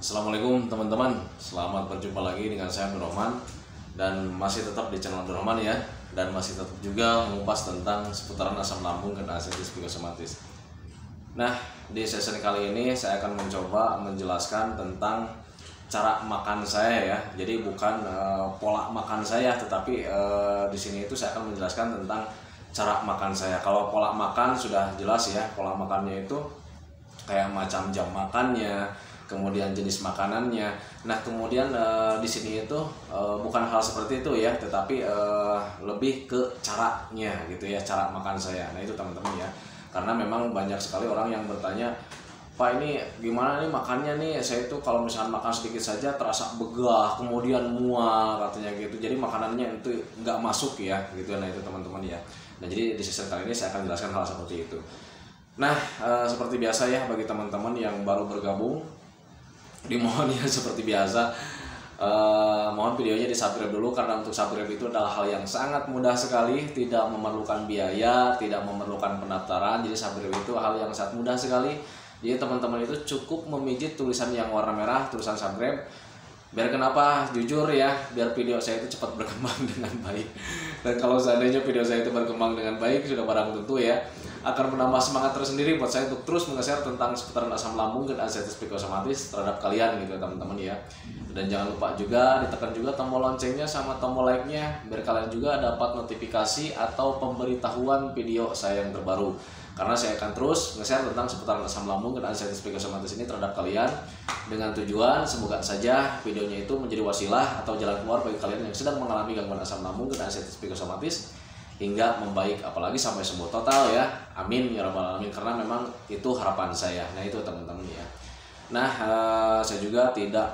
Assalamualaikum teman-teman, selamat berjumpa lagi dengan saya Abdul Rahman. Dan masih tetap di channel Abdul Rahman ya. Dan masih tetap juga mengupas tentang seputaran asam lambung dan artritis psikosomatis. Nah, di sesi kali ini saya akan mencoba menjelaskan tentang cara makan saya ya. Jadi bukan pola makan saya, tetapi di sini itu saya akan menjelaskan tentang cara makan saya. Kalau pola makan sudah jelas ya, pola makannya itu kayak macam jam makannya, kemudian jenis makanannya. Nah, kemudian di sini itu bukan hal seperti itu ya, tetapi lebih ke caranya gitu ya, cara makan saya. Nah, itu teman-teman ya. Karena memang banyak sekali orang yang bertanya, "Pak, ini gimana nih makannya nih? Saya itu kalau misalkan makan sedikit saja terasa begah, kemudian mual," katanya gitu. Jadi makanannya itu nggak masuk ya gitu. Nah, itu teman-teman ya. Nah, jadi di sesi kali ini saya akan jelaskan hal seperti itu. Nah, seperti biasa ya, bagi teman-teman yang baru bergabung, dimohon ya seperti biasa, mohon videonya di subscribe dulu, karena untuk subscribe itu adalah hal yang sangat mudah sekali, tidak memerlukan biaya, tidak memerlukan pendaftaran. Jadi subscribe itu hal yang sangat mudah sekali. Jadi teman-teman itu cukup memijit tulisan yang warna merah, tulisan subscribe. Biar kenapa? Jujur ya, biar video saya itu cepat berkembang dengan baik. Dan kalau seandainya video saya itu berkembang dengan baik, sudah barang tentu ya akan menambah semangat tersendiri buat saya untuk terus nge-share tentang seputaran asam lambung dan artritis psikosomatis terhadap kalian gitu teman-teman ya. Dan jangan lupa juga ditekan juga tombol loncengnya sama tombol like-nya, biar kalian juga dapat notifikasi atau pemberitahuan video saya yang terbaru. Karena saya akan terus nge-share tentang seputaran asam lambung dan artritis psikosomatis ini terhadap kalian, dengan tujuan semoga saja videonya itu menjadi wasilah atau jalan keluar bagi kalian yang sedang mengalami gangguan asam lambung dan artritis psikosomatis hingga membaik, apalagi sampai sembuh total ya. Amin ya rabbal alamin, karena memang itu harapan saya. Nah, itu teman-teman ya. Nah, saya juga tidak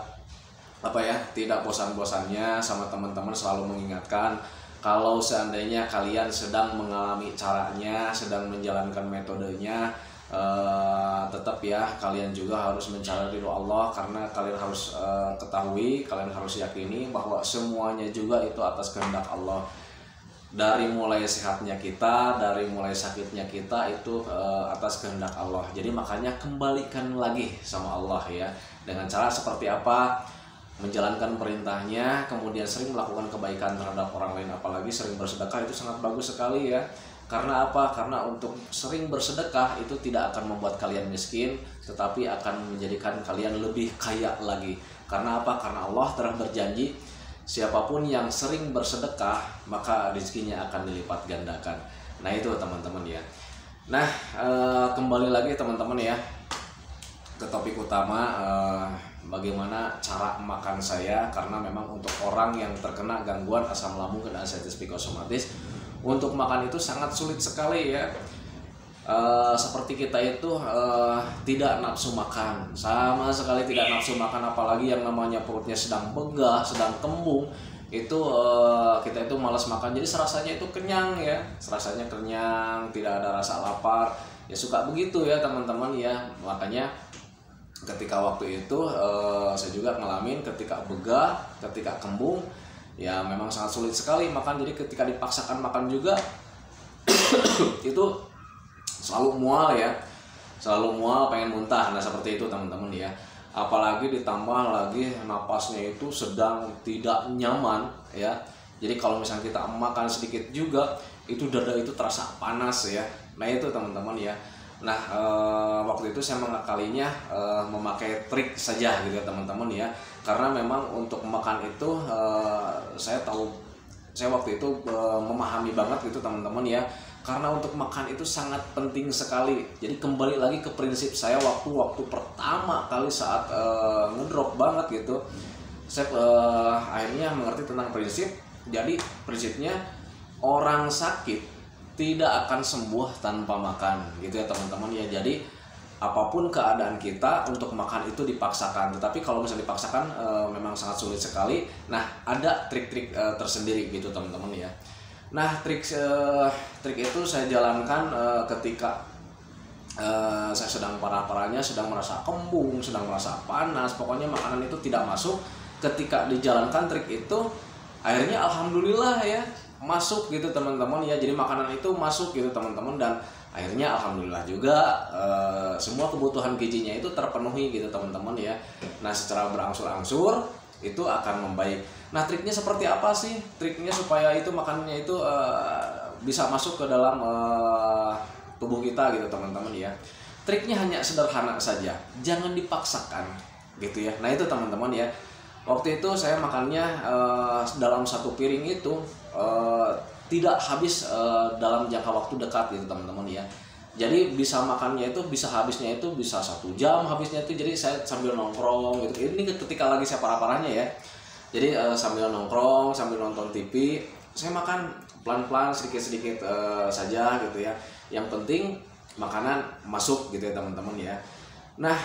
bosan-bosannya sama teman-teman selalu mengingatkan, kalau seandainya kalian sedang mengalami caranya, sedang menjalankan metodenya, tetap ya kalian juga harus mencari ridho Allah. Karena kalian harus ketahui, kalian harus yakini bahwa semuanya juga itu atas kehendak Allah. Dari mulai sehatnya kita, dari mulai sakitnya kita, itu atas kehendak Allah. Jadi makanya kembalikan lagi sama Allah ya. Dengan cara seperti apa? Menjalankan perintahnya, kemudian sering melakukan kebaikan terhadap orang lain, apalagi sering bersedekah, itu sangat bagus sekali ya. Karena apa? Karena untuk sering bersedekah itu tidak akan membuat kalian miskin, tetapi akan menjadikan kalian lebih kaya lagi. Karena apa? Karena Allah telah berjanji, siapapun yang sering bersedekah maka rezekinya akan dilipat gandakan. Nah, itu teman-teman ya. Nah, kembali lagi teman-teman ya ke topik utama, bagaimana cara makan saya. Karena memang untuk orang yang terkena gangguan asam lambung dan artritis psikosomatis, untuk makan itu sangat sulit sekali ya. Seperti kita itu tidak nafsu makan, sama sekali tidak nafsu makan, apalagi yang namanya perutnya sedang begah, sedang kembung, itu kita itu malas makan. Jadi serasanya itu kenyang ya, serasanya kenyang, tidak ada rasa lapar ya, suka begitu ya teman-teman ya. Makanya ketika waktu itu saya juga ngalamin, ketika begah, ketika kembung ya memang sangat sulit sekali makan. Jadi ketika dipaksakan makan juga itu selalu mual ya, selalu mual, pengen muntah. Nah, seperti itu teman-teman ya. Apalagi ditambah lagi napasnya itu sedang tidak nyaman ya. Jadi kalau misalnya kita makan sedikit juga, itu dada itu terasa panas ya. Nah, itu teman-teman ya. Nah, waktu itu saya mengakalinya memakai trik saja gitu ya teman-teman ya. Karena memang untuk makan itu saya waktu itu memahami banget gitu teman-teman ya. Karena untuk makan itu sangat penting sekali. Jadi kembali lagi ke prinsip saya waktu pertama kali saat ngedrop banget gitu, saya akhirnya mengerti tentang prinsip. Jadi prinsipnya, orang sakit tidak akan sembuh tanpa makan gitu ya teman-teman ya. Jadi apapun keadaan kita, untuk makan itu dipaksakan. Tetapi kalau misalnya dipaksakan memang sangat sulit sekali. Nah, ada trik-trik tersendiri gitu teman-teman ya. Nah, trik itu saya jalankan ketika saya sedang parah-parahnya, sedang merasa kembung, sedang merasa panas, pokoknya makanan itu tidak masuk. Ketika dijalankan trik itu, akhirnya alhamdulillah ya masuk gitu teman-teman ya. Jadi makanan itu masuk gitu teman-teman, dan Akhirnya alhamdulillah juga semua kebutuhan gizinya itu terpenuhi gitu teman-teman ya. Nah secara berangsur-angsur itu akan membaik. Nah triknya seperti apa sih? Triknya supaya itu makanannya itu bisa masuk ke dalam tubuh kita gitu teman-teman ya. Triknya hanya sederhana saja, jangan dipaksakan gitu ya. Nah itu teman-teman ya. Waktu itu saya makannya dalam satu piring itu tidak habis dalam jangka waktu dekat gitu teman-teman ya. Jadi bisa makannya itu bisa habisnya itu bisa 1 jam habisnya itu. Jadi saya sambil nongkrong gitu. Ini ketika lagi saya parah-parahnya ya. Jadi sambil nongkrong, sambil nonton TV, saya makan pelan-pelan sedikit-sedikit saja gitu ya. Yang penting makanan masuk gitu ya teman-teman ya. Nah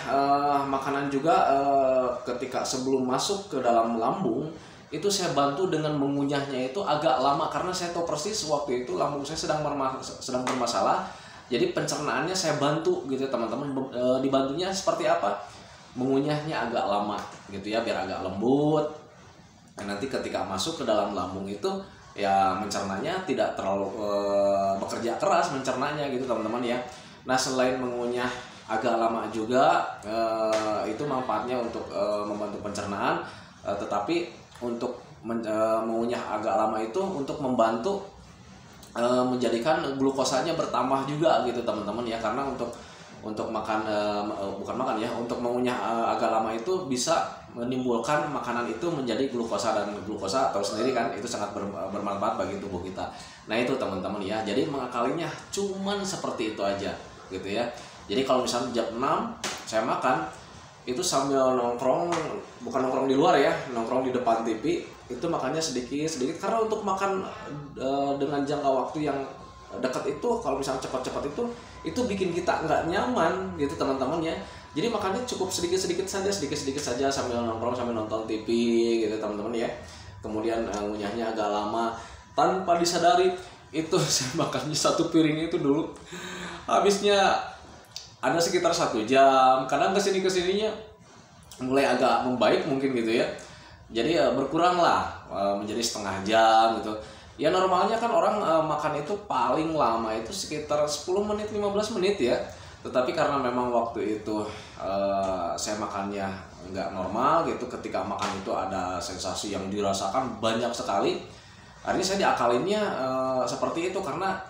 makanan juga ketika sebelum masuk ke dalam lambung itu saya bantu dengan mengunyahnya itu agak lama karena saya tahu persis waktu itu lambung saya sedang bermasalah. Jadi pencernaannya saya bantu gitu ya teman-teman. Dibantunya seperti apa? Mengunyahnya agak lama gitu ya biar agak lembut. Nah, nanti ketika masuk ke dalam lambung itu ya mencernanya tidak terlalu bekerja keras mencernanya gitu teman-teman ya. Nah selain mengunyah agak lama juga itu manfaatnya untuk membantu pencernaan, tetapi untuk mengunyah agak lama itu untuk membantu menjadikan glukosanya bertambah juga gitu teman-teman ya. Karena untuk makan bukan makan ya, untuk mengunyah agak lama itu bisa menimbulkan makanan itu menjadi glukosa, dan glukosa tahu sendiri kan itu sangat bermanfaat bagi tubuh kita. Nah itu teman-teman ya. Jadi mengakalinya cuman seperti itu aja gitu ya. Jadi kalau misalnya jam 6 saya makan itu sambil nongkrong, bukan nongkrong di luar ya, nongkrong di depan TV, itu makannya sedikit-sedikit karena untuk makan dengan jangka waktu yang dekat itu kalau misalnya cepat-cepat itu bikin kita nggak nyaman gitu teman-teman ya. Jadi makannya cukup sedikit-sedikit saja sambil nongkrong sambil nonton TV gitu teman-teman ya. Kemudian ngunyahnya agak lama tanpa disadari itu saya makannya 1 piring itu dulu habisnya ada sekitar 1 jam. Kadang kesininya mulai agak membaik mungkin gitu ya. Jadi berkurang lah menjadi setengah jam gitu. Ya normalnya kan orang makan itu paling lama itu sekitar 10 menit 15 menit ya. Tetapi karena memang waktu itu saya makannya nggak normal gitu, ketika makan itu ada sensasi yang dirasakan banyak sekali. Akhirnya saya diakalinnya seperti itu karena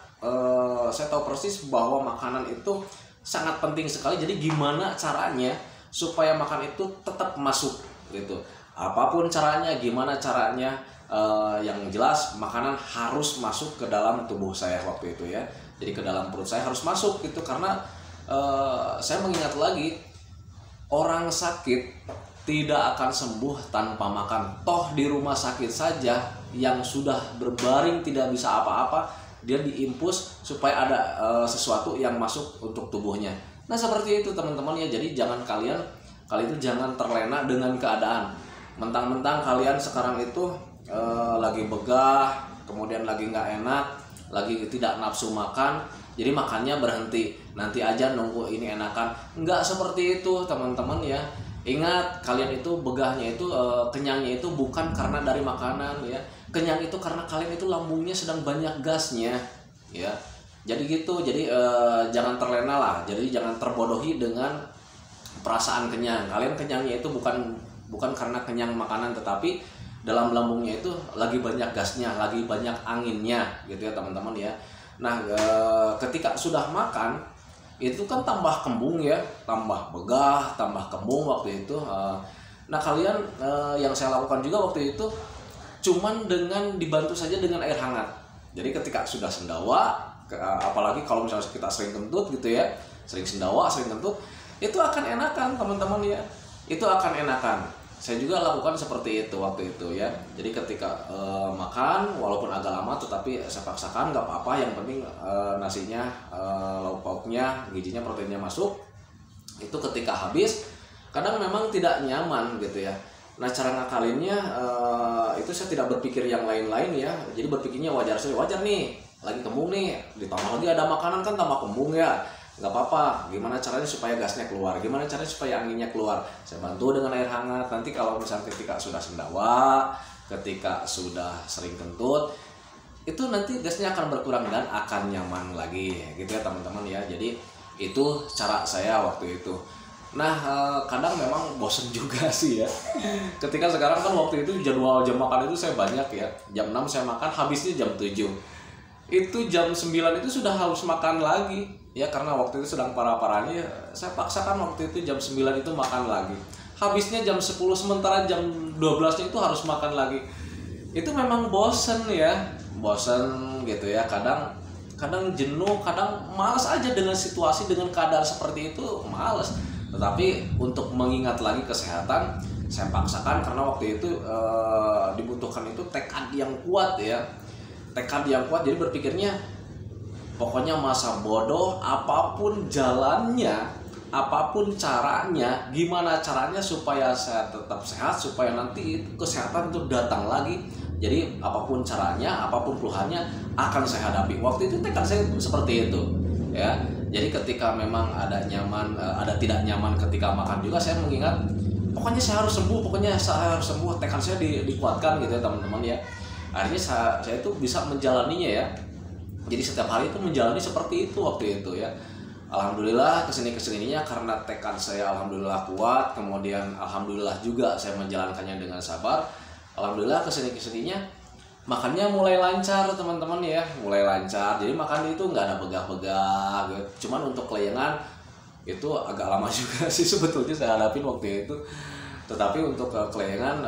saya tahu persis bahwa makanan itu sangat penting sekali. Jadi gimana caranya supaya makan itu tetap masuk gitu. Apapun caranya, gimana caranya, yang jelas makanan harus masuk ke dalam tubuh saya waktu itu ya. Jadi ke dalam perut saya harus masuk gitu. Karena saya mengingat lagi, orang sakit tidak akan sembuh tanpa makan. Toh di rumah sakit saja yang sudah berbaring tidak bisa apa-apa, dia diimpus supaya ada sesuatu yang masuk untuk tubuhnya. Nah seperti itu teman-teman ya. Jadi jangan kali itu jangan terlena dengan keadaan. Mentang-mentang kalian sekarang itu lagi begah, kemudian lagi nggak enak, lagi tidak nafsu makan, jadi makannya berhenti, nanti aja nunggu ini enakan. Nggak seperti itu teman-teman ya. Ingat, kalian itu begahnya itu kenyangnya itu bukan karena dari makanan ya. Kenyang itu karena kalian itu lambungnya sedang banyak gasnya ya. Jadi gitu. Jadi jangan terlena lah. Jadi jangan terbodohi dengan perasaan kenyang. Kalian kenyangnya itu bukan karena kenyang makanan, tetapi dalam lambungnya itu lagi banyak gasnya, lagi banyak anginnya gitu ya teman-teman ya. Nah ketika sudah makan itu kan tambah kembung ya, tambah begah, tambah kembung waktu itu. Nah kalian yang saya lakukan juga waktu itu cuman dengan dibantu saja dengan air hangat. Jadi ketika sudah sendawa, apalagi kalau misalnya kita sering kentut gitu ya, sering sendawa, sering kentut, itu akan enakan teman-teman ya. Itu akan enakan. Saya juga lakukan seperti itu waktu itu ya. Jadi ketika makan walaupun agak lama tetapi saya paksakan, nggak apa-apa, yang penting nasinya, lauk pauknya, gizinya, proteinnya masuk. Itu ketika habis kadang memang tidak nyaman gitu ya. Nah cara ngakalinnya itu saya tidak berpikir yang lain-lain ya. Jadi berpikirnya wajar saja, wajar nih lagi kembung nih, ditambah lagi ada makanan kan tambah kembung ya. Nggak apa-apa, gimana caranya supaya gasnya keluar, gimana caranya supaya anginnya keluar, saya bantu dengan air hangat. Nanti kalau misalnya ketika sudah sendawa, ketika sudah sering kentut, itu nanti gasnya akan berkurang dan akan nyaman lagi gitu ya teman-teman ya. Jadi itu cara saya waktu itu. Nah kadang memang bosen juga sih ya. Ketika sekarang kan waktu itu jadwal jam makan itu saya banyak ya. Jam 6 saya makan, habisnya jam 7. Itu jam 9 itu sudah harus makan lagi. Ya karena waktu itu sedang parah-parahnya, saya paksakan waktu itu jam 9 itu makan lagi. Habisnya jam 10, sementara jam 12-nya itu harus makan lagi. Itu memang bosen ya. Bosen gitu ya, kadang jenuh, kadang malas aja dengan situasi, dengan keadaan seperti itu malas. Tetapi untuk mengingat lagi kesehatan saya paksakan karena waktu itu dibutuhkan itu tekad yang kuat ya, tekad yang kuat. Jadi berpikirnya pokoknya masa bodoh, apapun jalannya, apapun caranya, gimana caranya supaya saya tetap sehat, supaya nanti kesehatan itu datang lagi. Jadi apapun caranya, apapun keluhannya akan saya hadapi. Waktu itu tekad saya seperti itu, ya. Jadi ketika memang ada nyaman, ada tidak nyaman ketika makan juga, saya mengingat pokoknya saya harus sembuh, pokoknya saya harus sembuh. Tekad saya dikuatkan gitu ya teman-teman ya. Akhirnya saya itu bisa menjalaninya ya. Jadi setiap hari itu menjalani seperti itu waktu itu ya. Alhamdulillah kesininya karena tekad saya alhamdulillah kuat, kemudian alhamdulillah juga saya menjalankannya dengan sabar. Alhamdulillah kesininya makannya mulai lancar teman-teman ya, mulai lancar. Jadi makan itu nggak ada begah-begah gitu. Cuman untuk kelayangan itu agak lama juga sih sebetulnya saya hadapin waktu itu. Tetapi untuk kelayangan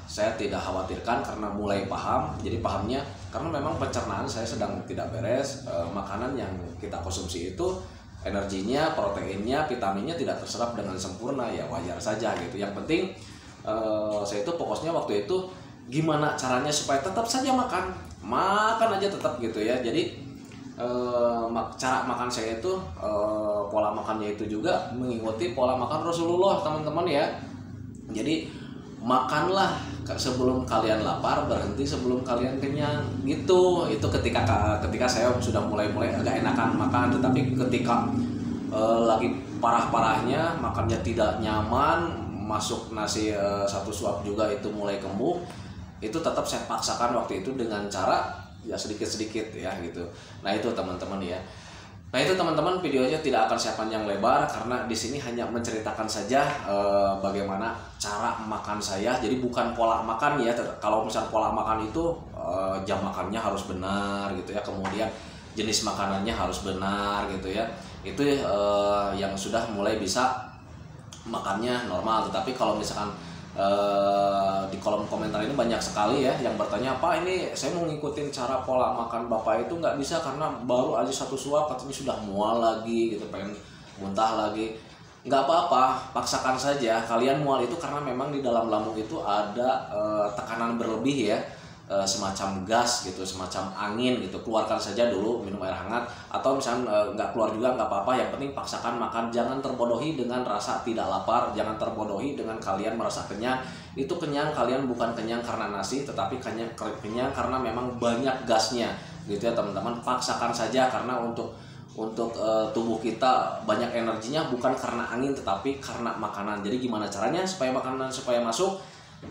saya tidak khawatirkan karena mulai paham. Jadi pahamnya karena memang pencernaan saya sedang tidak beres. Makanan yang kita konsumsi itu energinya, proteinnya, vitaminnya tidak terserap dengan sempurna, ya wajar saja gitu. Yang penting saya itu fokusnya waktu itu gimana caranya supaya tetap saja makan aja tetap gitu ya. Jadi cara makan saya itu pola makannya itu juga mengikuti pola makan Rasulullah teman-teman ya. Jadi makanlah sebelum kalian lapar, berhenti sebelum kalian kenyang gitu. Itu ketika saya sudah mulai agak enakan makan. Tetapi ketika lagi parah-parahnya makannya tidak nyaman, masuk nasi satu suap juga itu mulai kembung, itu tetap saya paksakan waktu itu dengan cara ya sedikit-sedikit ya gitu. Nah itu teman-teman ya. Nah itu teman-teman, videonya tidak akan saya panjang lebar karena di sini hanya menceritakan saja bagaimana cara makan saya. Jadi bukan pola makan ya. Kalau misal pola makan itu jam makannya harus benar gitu ya. Kemudian jenis makanannya harus benar gitu ya. Itu yang sudah mulai bisa makannya normal. Tetapi kalau misalkan di kolom komentar ini banyak sekali ya yang bertanya, Pak ini saya mau ngikutin cara pola makan Bapak itu nggak bisa karena baru aja satu suap katanya sudah mual lagi gitu, pengen muntah lagi. Nggak apa-apa, paksakan saja. Kalian mual itu karena memang di dalam lambung itu ada tekanan berlebih ya, semacam gas gitu, semacam angin gitu. Keluarkan saja dulu, minum air hangat, atau misalnya nggak keluar juga nggak apa-apa. Yang penting paksakan makan. Jangan terbodohi dengan rasa tidak lapar, jangan terbodohi dengan kalian merasa kenyang. Itu kenyang, kalian bukan kenyang karena nasi, tetapi kenyang karena memang banyak gasnya gitu ya teman-teman. Paksakan saja karena untuk tubuh kita banyak energinya bukan karena angin tetapi karena makanan. Jadi gimana caranya supaya makanan supaya masuk?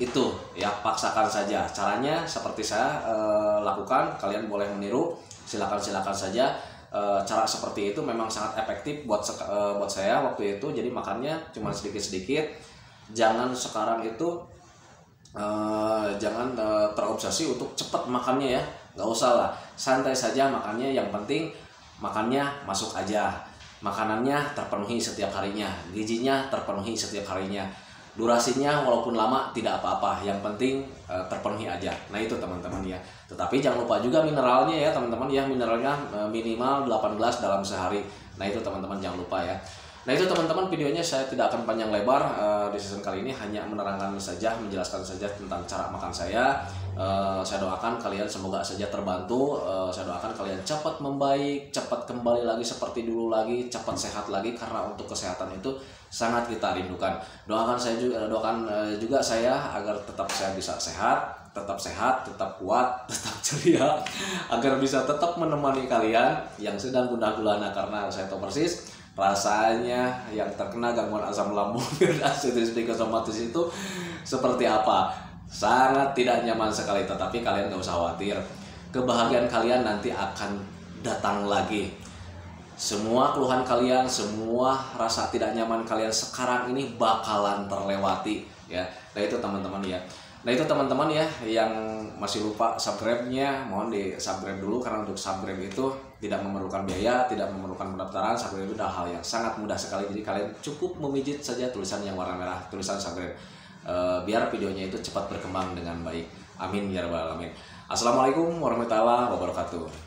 Itu ya paksakan saja. Caranya seperti saya lakukan, kalian boleh meniru, silakan saja. Cara seperti itu memang sangat efektif buat saya waktu itu. Jadi makannya cuma sedikit-sedikit. Jangan sekarang itu jangan terobsesi untuk cepat makannya ya, nggak usah lah, santai saja makannya. Yang penting makannya masuk aja, makanannya terpenuhi setiap harinya, gizinya terpenuhi setiap harinya. Durasinya walaupun lama tidak apa-apa, yang penting terpenuhi aja. Nah itu teman-teman ya. Tetapi jangan lupa juga mineralnya ya teman-teman ya, mineralnya minimal 18 dalam sehari. Nah itu teman-teman jangan lupa ya. Nah itu teman-teman, videonya saya tidak akan panjang lebar di season kali ini, hanya menerangkan saja, menjelaskan saja tentang cara makan saya. Saya doakan kalian semoga saja terbantu. Saya doakan kalian cepat membaik, cepat kembali lagi seperti dulu lagi, cepat sehat lagi, karena untuk kesehatan itu sangat kita rindukan. Doakan juga saya agar tetap saya bisa sehat, tetap kuat, tetap ceria, agar bisa tetap menemani kalian yang sedang gundah gulana, karena saya tahu persis rasanya yang terkena gangguan asam lambung dan artritis psikosomatis itu seperti apa. Sangat tidak nyaman sekali, tetapi kalian gak usah khawatir. kebahagiaan kalian nanti akan datang lagi. Semua keluhan kalian, semua rasa tidak nyaman kalian sekarang ini bakalan terlewati ya. Nah itu teman-teman ya. Nah itu teman-teman ya yang masih lupa subscribe-nya, mohon di subscribe dulu karena untuk subscribe itu tidak memerlukan biaya, tidak memerlukan pendaftaran. Subscribe itu adalah hal yang sangat mudah sekali. Jadi kalian cukup memijit saja tulisan yang warna merah, tulisan subscribe. Biar videonya itu cepat berkembang dengan baik. Amin ya rabbal alamin. Assalamualaikum warahmatullahi wabarakatuh.